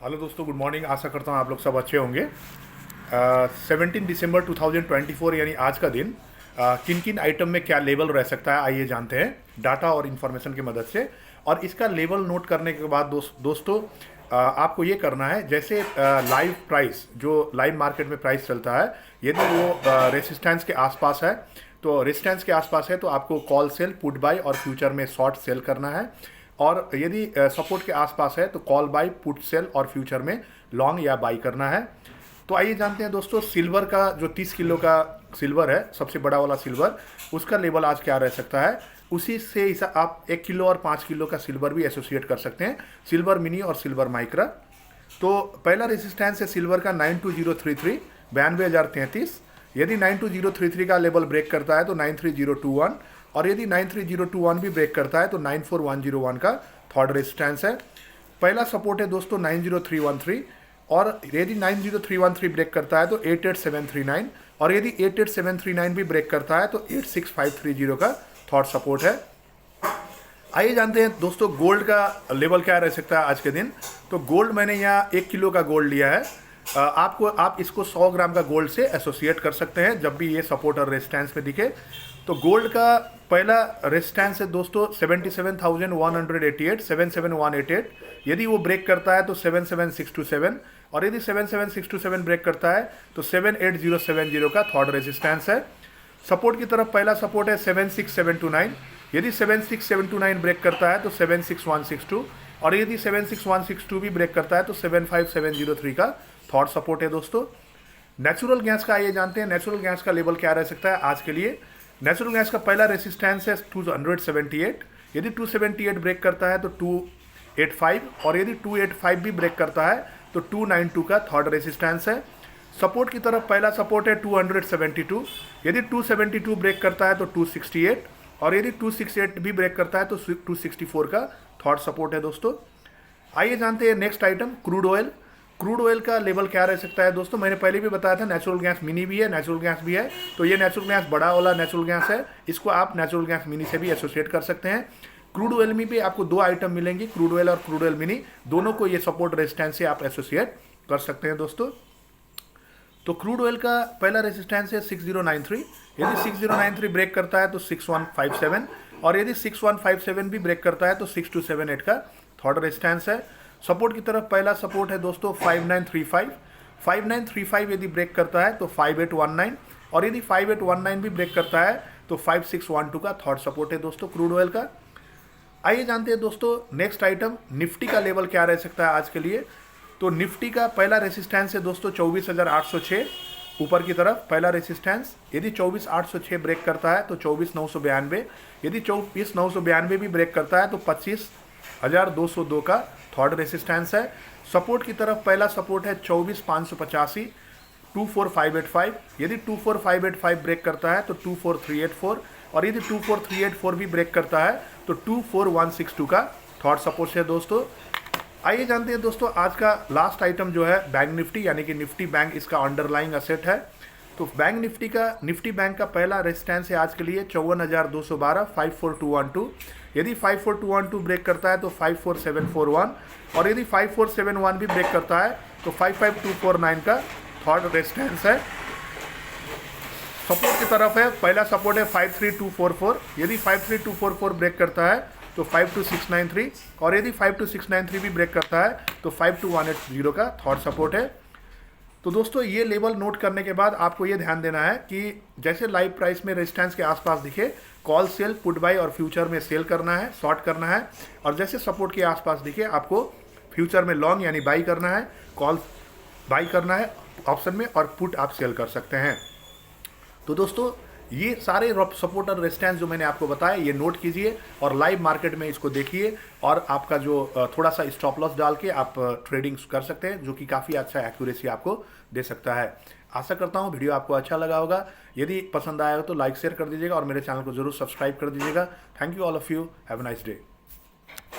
Hello दोस्तों, good morning. आशा करता हूँ आप लोग सब अच्छे होंगे। 17 दिसंबर 2024 यानी आज का दिन किन किन आइटम में क्या लेवल रह सकता है आइए जानते हैं डाटा और इन्फॉर्मेशन की मदद से। और इसका लेवल नोट करने के बाद दोस्तों आपको ये करना है, जैसे लाइव प्राइस जो लाइव मार्केट में प्राइस चलता है, यदि वो रेसिस्टेंस के आसपास है तो रेसिस्टेंस के आसपास है तो आपको कॉल सेल, पुट बाय और फ्यूचर में शॉर्ट सेल करना है। और यदि सपोर्ट के आसपास है तो कॉल बाय, पुट सेल और फ्यूचर में लॉन्ग या बाई करना है। तो आइए जानते हैं दोस्तों, सिल्वर का जो 30 किलो का सिल्वर है, सबसे बड़ा वाला सिल्वर, उसका लेवल आज क्या रह सकता है। उसी से आप 1 किलो और 5 किलो का सिल्वर भी एसोसिएट कर सकते हैं, सिल्वर मिनी और सिल्वर माइक्रा। तो पहला रेजिस्टेंस है सिल्वर का 92033, 92,033। यदि 92033 का लेवल ब्रेक करता है तो 93021, और यदि 93021 भी ब्रेक करता है तो 94101 का थर्ड रेजिस्टेंस है। पहला सपोर्ट है दोस्तों 90313, और यदि 90313 ब्रेक करता है तो 88739, और यदि 88739 भी ब्रेक करता है तो 86530 का थर्ड सपोर्ट है। आइए जानते हैं दोस्तों गोल्ड का लेवल क्या रह सकता है आज के दिन। तो गोल्ड मैंने यहाँ 1 किलो का गोल्ड लिया है। आप इसको 100 ग्राम का गोल्ड से एसोसिएट कर सकते हैं जब भी ये सपोर्ट और रेजिस्टेंस में दिखे। तो गोल्ड का पहला रेजिस्टेंस है दोस्तों 77,188, 77,188। यदि वो ब्रेक करता है तो 77,627, और यदि 77,627 ब्रेक करता है तो 78,070 का थर्ड रेजिस्टेंस है। सपोर्ट की तरफ पहला सपोर्ट है 76,729। यदि 76,729 ब्रेक करता है तो 76,162, और यदि 76,162 भी ब्रेक करता है तो 75,703 का थर्ड सपोर्ट है दोस्तों। नेचुरल गैस का आइए जानते हैं, नेचुरल गैस का लेवल क्या रह सकता है आज के लिए। नेचुरल गैस का पहला रेसिस्टेंस है 278। यदि 278 ब्रेक करता है तो 285, और यदि 285 भी ब्रेक करता है तो 292 का थर्ड रेसिस्टेंस है। सपोर्ट की तरफ पहला सपोर्ट है 272। यदि 272 ब्रेक करता है तो 268, और यदि 268 भी ब्रेक करता है तो 264 का थर्ड सपोर्ट है दोस्तों। आइए जानते हैं next item crude oil. Crude oil का लेवल क्या रह सकता है दोस्तों। मैंने पहले भी बताया था नेचुरल गैस मिनी भी है, नेचुरल गैस भी है। तो ये नेचुरल गैस बड़ा वाला नेचुरल गैस है, इसको आप नेचुरल गैस मिनी से भी एसोसिएट कर सकते हैं। क्रूड ऑयल में भी आपको 2 आइटम मिलेंगे, क्रूड ऑयल और क्रूड ऑयल मिनी, दोनों को ये सपोर्ट रेजिस्टेंस से आप एसोसिएट कर सकते हैं दोस्तों। तो क्रूड ऑयल का पहला रेजिस्टेंस है 6093। यदि 6093 ब्रेक करता है तो 6157, और यदि 6157 भी ब्रेक करता है तो 6278 का थर्ड रेजिस्टेंस है। सपोर्ट की तरफ पहला सपोर्ट है दोस्तों 5935। 5935 यदि ब्रेक करता है तो 5819, और यदि 5819 भी ब्रेक करता है तो 5612 का थर्ड सपोर्ट है दोस्तों क्रूड ऑयल का। आइए जानते हैं दोस्तों नेक्स्ट आइटम निफ्टी का लेवल क्या रह सकता है आज के लिए। तो निफ्टी का पहला रेसिस्टेंस है दोस्तों 24,806 ऊपर की तरफ, पहला रेसिस्टेंस। यदि 24,806 ब्रेक करता है तो 24,992, यदि 24,992 भी ब्रेक करता है तो 25,202 का थर्ड रेसिस्टेंस है। सपोर्ट की तरफ पहला सपोर्ट है 24,585, 24,585। यदि 24,585 ब्रेक करता है तो 24,384, और यदि 24,384 भी ब्रेक करता है तो 24,162 का थर्ड सपोर्ट है दोस्तों। आइए जानते हैं दोस्तों आज का लास्ट आइटम जो है बैंक निफ्टी, यानी कि निफ्टी बैंक इसका अंडरलाइंग असेट है। तो बैंक निफ्टी का, निफ्टी बैंक का पहला रेजिस्टेंस है आज के लिए 54,212, 54212। यदि 54212 ब्रेक करता है तो 54741, और यदि 5471 भी ब्रेक करता है तो 55249 का थर्ड रेजिस्टेंस है। सपोर्ट की तरफ है पहला सपोर्ट है 53244। यदि 53244 ब्रेक करता है तो 52693, और यदि 52693 भी ब्रेक करता है तो 52180 का थर्ड सपोर्ट है। तो दोस्तों ये लेवल नोट करने के बाद आपको ये ध्यान देना है कि जैसे लाइव प्राइस में रेजिस्टेंस के आसपास दिखे, कॉल सेल, पुट बाय और फ्यूचर में सेल करना है, शॉर्ट करना है। और जैसे सपोर्ट के आसपास दिखे आपको फ्यूचर में लॉन्ग यानी बाई करना है, कॉल बाई करना है ऑप्शन में, और पुट आप सेल कर सकते हैं। तो दोस्तों ये सारे सपोर्ट और रेजिस्टेंस जो मैंने आपको बताया ये नोट कीजिए, और लाइव मार्केट में इसको देखिए, और आपका जो थोड़ा सा स्टॉप लॉस डाल के आप ट्रेडिंग कर सकते हैं, जो कि काफ़ी अच्छा एक्यूरेसी आपको दे सकता है। आशा करता हूँ वीडियो आपको अच्छा लगा होगा। यदि पसंद आया हो तो लाइक शेयर कर दीजिएगा, और मेरे चैनल को जरूर सब्सक्राइब कर दीजिएगा। Thank you all of you, have a nice day.